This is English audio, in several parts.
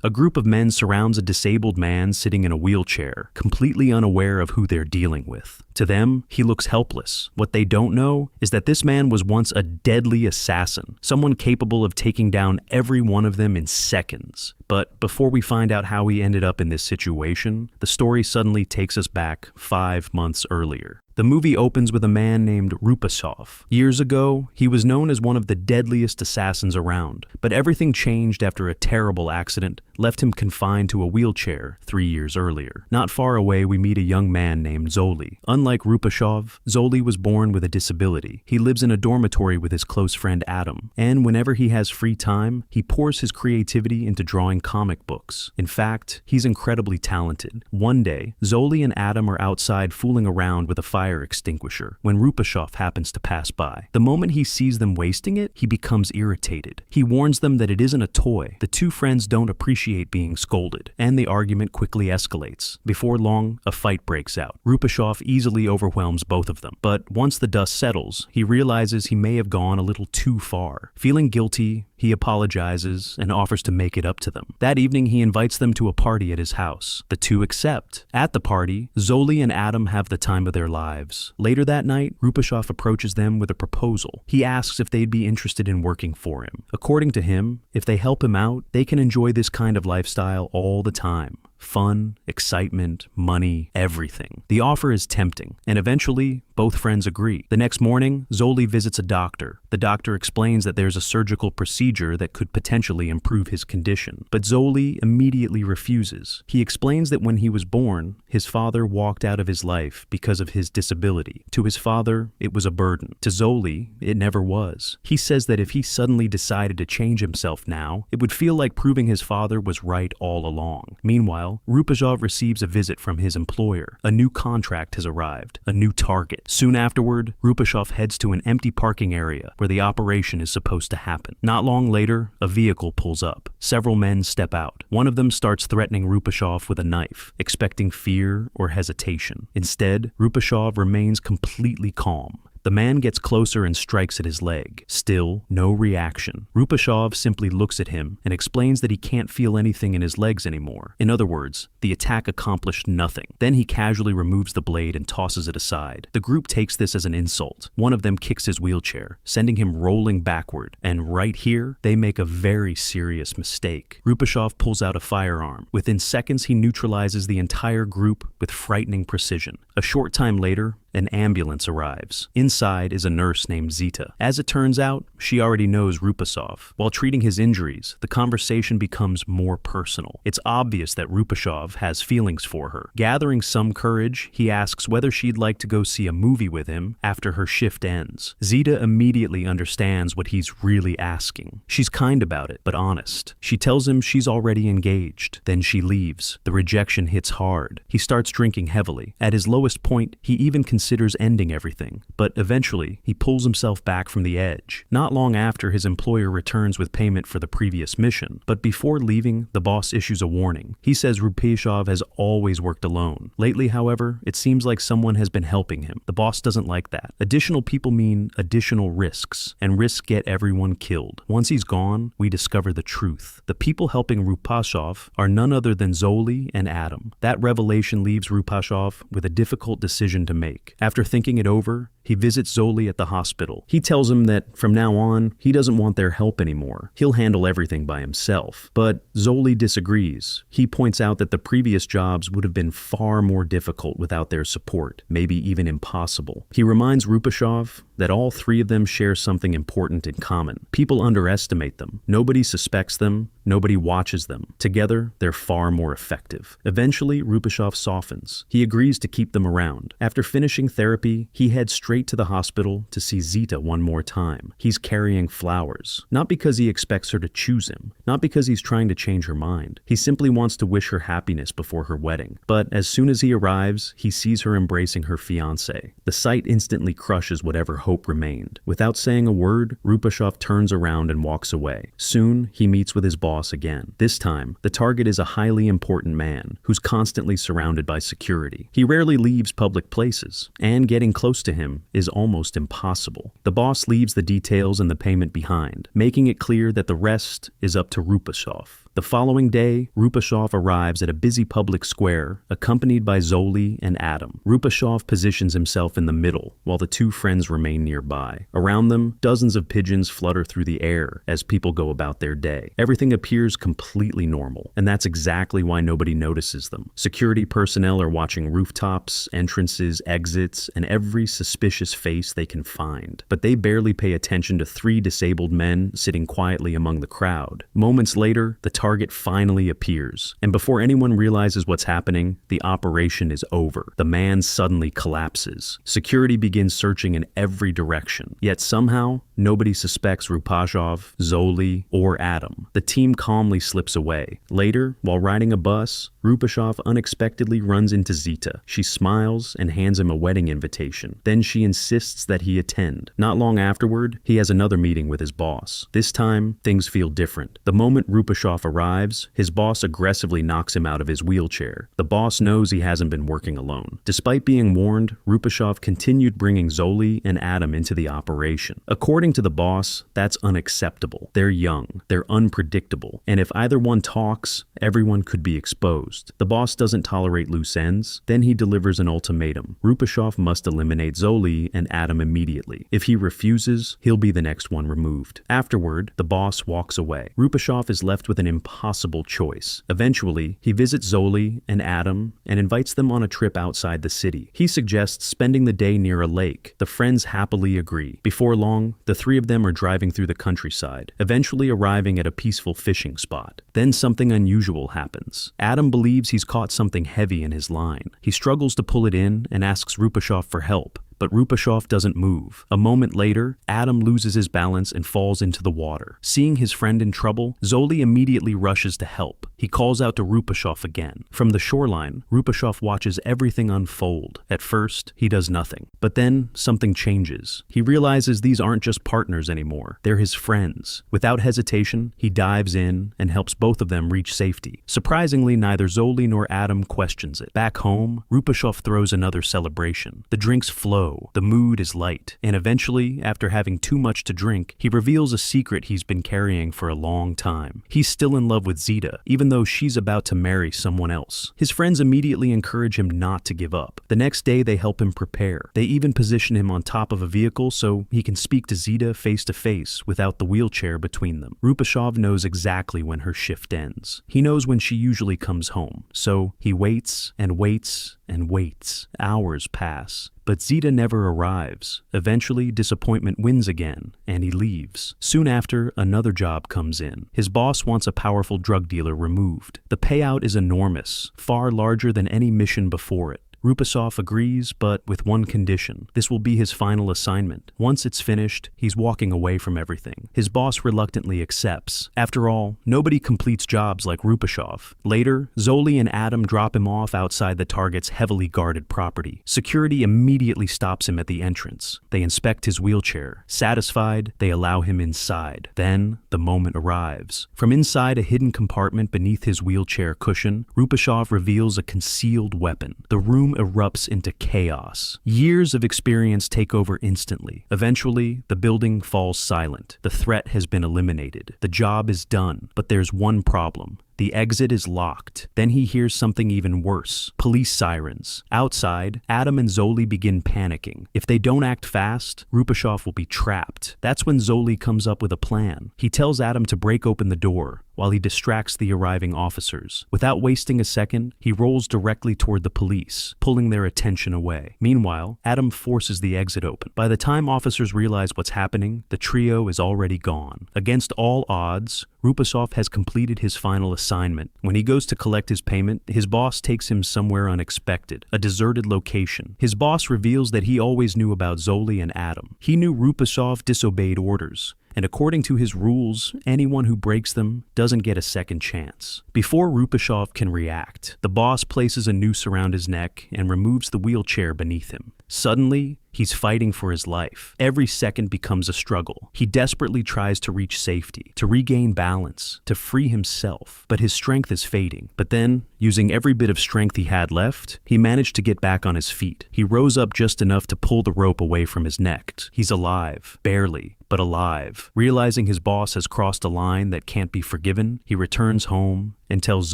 A group of men surrounds a disabled man sitting in a wheelchair, completely unaware of who they're dealing with. To them, he looks helpless. What they don't know is that this man was once a deadly assassin, someone capable of taking down every one of them in seconds. But before we find out how he ended up in this situation, the story suddenly takes us back 5 months earlier. The movie opens with a man named Rupasov. Years ago, he was known as one of the deadliest assassins around, but everything changed after a terrible accident left him confined to a wheelchair 3 years earlier. Not far away, we meet a young man named Zoli. Unlike Rupasov, Zoli was born with a disability. He lives in a dormitory with his close friend Adam, and whenever he has free time, he pours his creativity into drawing comic books. In fact, he's incredibly talented. One day, Zoli and Adam are outside fooling around with a fire extinguisher when Rupasov happens to pass by. The moment he sees them wasting it, he becomes irritated. He warns them that it isn't a toy. The two friends don't appreciate being scolded, and the argument quickly escalates. Before long, a fight breaks out. Rupasov easily overwhelms both of them, but once the dust settles, he realizes he may have gone a little too far. Feeling guilty, he apologizes and offers to make it up to them. That evening, he invites them to a party at his house. The two accept. At the party, Zoli and Adam have the time of their lives. Later that night, Rupasov approaches them with a proposal. He asks if they'd be interested in working for him. According to him, if they help him out, they can enjoy this kind of lifestyle all the time. Fun, excitement, money, everything. The offer is tempting, and eventually, both friends agree. The next morning, Zoli visits a doctor. The doctor explains that there's a surgical procedure that could potentially improve his condition, but Zoli immediately refuses. He explains that when he was born, his father walked out of his life because of his disability. To his father, it was a burden. To Zoli, it never was. He says that if he suddenly decided to change himself now, it would feel like proving his father was right all along. Meanwhile, Rupasov receives a visit from his employer. A new contract has arrived, a new target. Soon afterward, Rupasov heads to an empty parking area where the operation is supposed to happen. Not long later, a vehicle pulls up. Several men step out. One of them starts threatening Rupasov with a knife, expecting fear or hesitation. Instead, Rupasov remains completely calm. The man gets closer and strikes at his leg. Still, no reaction. Rupasov simply looks at him and explains that he can't feel anything in his legs anymore. In other words, the attack accomplished nothing. Then he casually removes the blade and tosses it aside. The group takes this as an insult. One of them kicks his wheelchair, sending him rolling backward. And right here, they make a very serious mistake. Rupasov pulls out a firearm. Within seconds, he neutralizes the entire group with frightening precision. A short time later, an ambulance arrives. Inside is a nurse named Zita. As it turns out, she already knows Rupasov. While treating his injuries, the conversation becomes more personal. It's obvious that Rupasov has feelings for her. Gathering some courage, he asks whether she'd like to go see a movie with him after her shift ends. Zita immediately understands what he's really asking. She's kind about it, but honest. She tells him she's already engaged. Then she leaves. The rejection hits hard. He starts drinking heavily. At his lowest point, he even considers ending everything, but eventually he pulls himself back from the edge. Not long after, his employer returns with payment for the previous mission, but before leaving, the boss issues a warning. He says Rupasov has always worked alone. Lately, however, it seems like someone has been helping him. The boss doesn't like that. Additional people mean additional risks, and risks get everyone killed. Once he's gone, we discover the truth. The people helping Rupasov are none other than Zoli and Adam. That revelation leaves Rupasov with a difficult decision to make. After thinking it over, he visits Zoli at the hospital. He tells him that from now on, he doesn't want their help anymore. He'll handle everything by himself. But Zoli disagrees. He points out that the previous jobs would have been far more difficult without their support, maybe even impossible. He reminds Rupasov that all three of them share something important in common. People underestimate them. Nobody suspects them. Nobody watches them. Together, they're far more effective. Eventually, Rupasov softens. He agrees to keep them around. After finishing therapy, he heads straight to the hospital to see Zita one more time. He's carrying flowers. Not because he expects her to choose him. Not because he's trying to change her mind. He simply wants to wish her happiness before her wedding. But as soon as he arrives, he sees her embracing her fiancé. The sight instantly crushes whatever hope remained. Without saying a word, Rupasov turns around and walks away. Soon, he meets with his boss again. This time, the target is a highly important man who's constantly surrounded by security. He rarely leaves public places, and getting close to him is almost impossible. The boss leaves the details and the payment behind, making it clear that the rest is up to Rupasov. The following day, Rupashov arrives at a busy public square, accompanied by Zoli and Adam. Rupashov positions himself in the middle, while the two friends remain nearby. Around them, dozens of pigeons flutter through the air as people go about their day. Everything appears completely normal, and that's exactly why nobody notices them. Security personnel are watching rooftops, entrances, exits, and every suspicious face they can find. But they barely pay attention to three disabled men sitting quietly among the crowd. Moments later, the target finally appears, and before anyone realizes what's happening, the operation is over. The man suddenly collapses. Security begins searching in every direction, yet somehow, nobody suspects Rupashov, Zoli, or Adam. The team calmly slips away. Later, while riding a bus, Rupashov unexpectedly runs into Zita. She smiles and hands him a wedding invitation. Then she insists that he attend. Not long afterward, he has another meeting with his boss. This time, things feel different. The moment Rupashov arrives, his boss aggressively knocks him out of his wheelchair. The boss knows he hasn't been working alone. Despite being warned, Rupashov continued bringing Zoli and Adam into the operation. According to the boss, that's unacceptable. They're young, they're unpredictable, and if either one talks, everyone could be exposed. The boss doesn't tolerate loose ends. Then he delivers an ultimatum. Rupashov must eliminate Zoli and Adam immediately. If he refuses, he'll be the next one removed. Afterward, the boss walks away. Rupashov is left with an impossible choice. Eventually, he visits Zoli and Adam and invites them on a trip outside the city. He suggests spending the day near a lake. The friends happily agree. Before long, the three of them are driving through the countryside, eventually arriving at a peaceful fishing spot. Then something unusual happens. Adam believes he's caught something heavy in his line. He struggles to pull it in and asks Rupashov for help, but Rupashov doesn't move. A moment later, Adam loses his balance and falls into the water. Seeing his friend in trouble, Zoli immediately rushes to help. He calls out to Rupashov again. From the shoreline, Rupashov watches everything unfold. At first, he does nothing. But then, something changes. He realizes these aren't just partners anymore. They're his friends. Without hesitation, he dives in and helps both of them reach safety. Surprisingly, neither Zoli nor Adam questions it. Back home, Rupashov throws another celebration. The drinks flow. The mood is light, and eventually, after having too much to drink, he reveals a secret he's been carrying for a long time. He's still in love with Zita, even though she's about to marry someone else. His friends immediately encourage him not to give up. The next day, they help him prepare. They even position him on top of a vehicle so he can speak to Zita face to face without the wheelchair between them. Rupashov knows exactly when her shift ends. He knows when she usually comes home, so he waits and waits and waits. Hours pass. But Zita never arrives. Eventually, disappointment wins again, and he leaves. Soon after, another job comes in. His boss wants a powerful drug dealer removed. The payout is enormous, far larger than any mission before it. Rupashov agrees, but with one condition. This will be his final assignment. Once it's finished, he's walking away from everything. His boss reluctantly accepts. After all, nobody completes jobs like Rupashov. Later, Zoli and Adam drop him off outside the target's heavily guarded property. Security immediately stops him at the entrance. They inspect his wheelchair. Satisfied, they allow him inside. Then, the moment arrives. From inside a hidden compartment beneath his wheelchair cushion, Rupashov reveals a concealed weapon. The room erupts into chaos. Years of experience take over instantly. Eventually, the building falls silent. The threat has been eliminated. The job is done. But there's one problem. The exit is locked. Then he hears something even worse. Police sirens. Outside, Adam and Zoli begin panicking. If they don't act fast, Rupashov will be trapped. That's when Zoli comes up with a plan. He tells Adam to break open the door while he distracts the arriving officers. Without wasting a second, he rolls directly toward the police, pulling their attention away. Meanwhile, Adam forces the exit open. By the time officers realize what's happening, the trio is already gone. Against all odds, Rupashov has completed his final assignment. When he goes to collect his payment, his boss takes him somewhere unexpected, a deserted location. His boss reveals that he always knew about Zoli and Adam. He knew Rupashov disobeyed orders, and according to his rules, anyone who breaks them doesn't get a second chance. Before Rupashov can react, the boss places a noose around his neck and removes the wheelchair beneath him. Suddenly, He's fighting for his life. Every second becomes a struggle. He desperately tries to reach safety, to regain balance, to free himself, but his strength is fading. But then, using every bit of strength he had left, he managed to get back on his feet. He rose up just enough to pull the rope away from his neck. He's alive, barely, but alive. Realizing his boss has crossed a line that can't be forgiven, he returns home and tells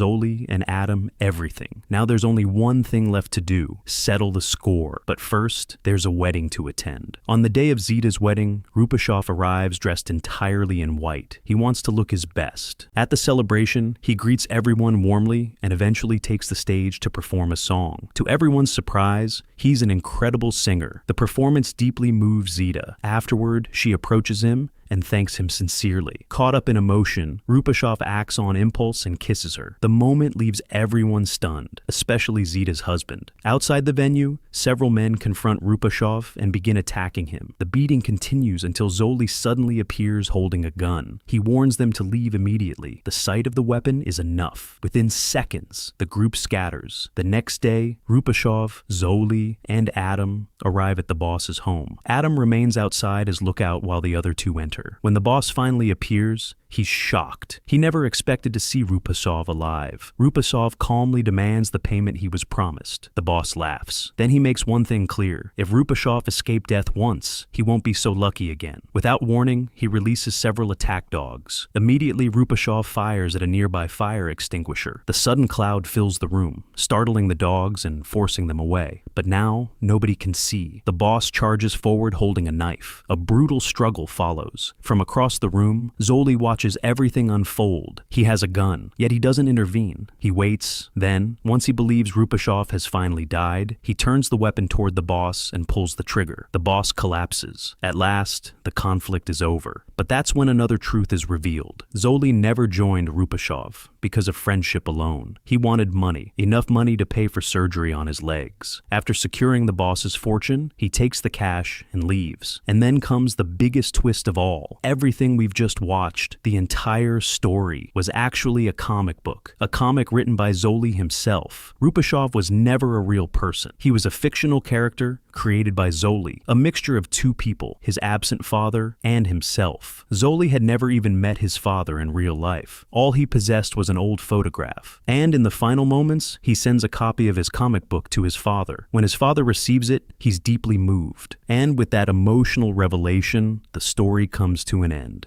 Zoli and Adam everything. Now there's only one thing left to do: settle the score. But first, there's a wedding to attend. On the day of Zita's wedding, Rupashov arrives dressed entirely in white. He wants to look his best. At the celebration, he greets everyone warmly and eventually takes the stage to perform a song. To everyone's surprise, he's an incredible singer. The performance deeply moves Zita. Afterward, she approaches him and thanks him sincerely. Caught up in emotion, Rupashov acts on impulse and kisses her. The moment leaves everyone stunned, especially Zita's husband. Outside the venue, several men confront Rupashov and begin attacking him. The beating continues until Zoli suddenly appears holding a gun. He warns them to leave immediately. The sight of the weapon is enough. Within seconds, the group scatters. The next day, Rupashov, Zoli, and Adam arrive at the boss's home. Adam remains outside as lookout while the other two enter. When the boss finally appears, he's shocked. He never expected to see Rupashov alive. Rupashov calmly demands the payment he was promised. The boss laughs. Then he makes one thing clear: if Rupashov escaped death once, he won't be so lucky again. Without warning, he releases several attack dogs. Immediately, Rupashov fires at a nearby fire extinguisher. The sudden cloud fills the room, startling the dogs and forcing them away. But now, nobody can see. The boss charges forward holding a knife. A brutal struggle follows. From across the room, Zoli watches everything unfold. He has a gun, yet he doesn't intervene. He waits. Then, once he believes Rupashov has finally died, he turns the weapon toward the boss and pulls the trigger. The boss collapses. At last, the conflict is over. But that's when another truth is revealed. Zoli never joined Rupashov because of friendship alone. He wanted money, enough money to pay for surgery on his legs. After securing the boss's fortune, he takes the cash and leaves. And then comes the biggest twist of all. Everything we've just watched, the entire story, was actually a comic book. A comic written by Zoli himself. Rupashov was never a real person. He was a fictional character created by Zoli, a mixture of two people, his absent father and himself. Zoli had never even met his father in real life. All he possessed was an old photograph. And in the final moments, he sends a copy of his comic book to his father. When his father receives it, he's deeply moved. And with that emotional revelation, the story comes to an end.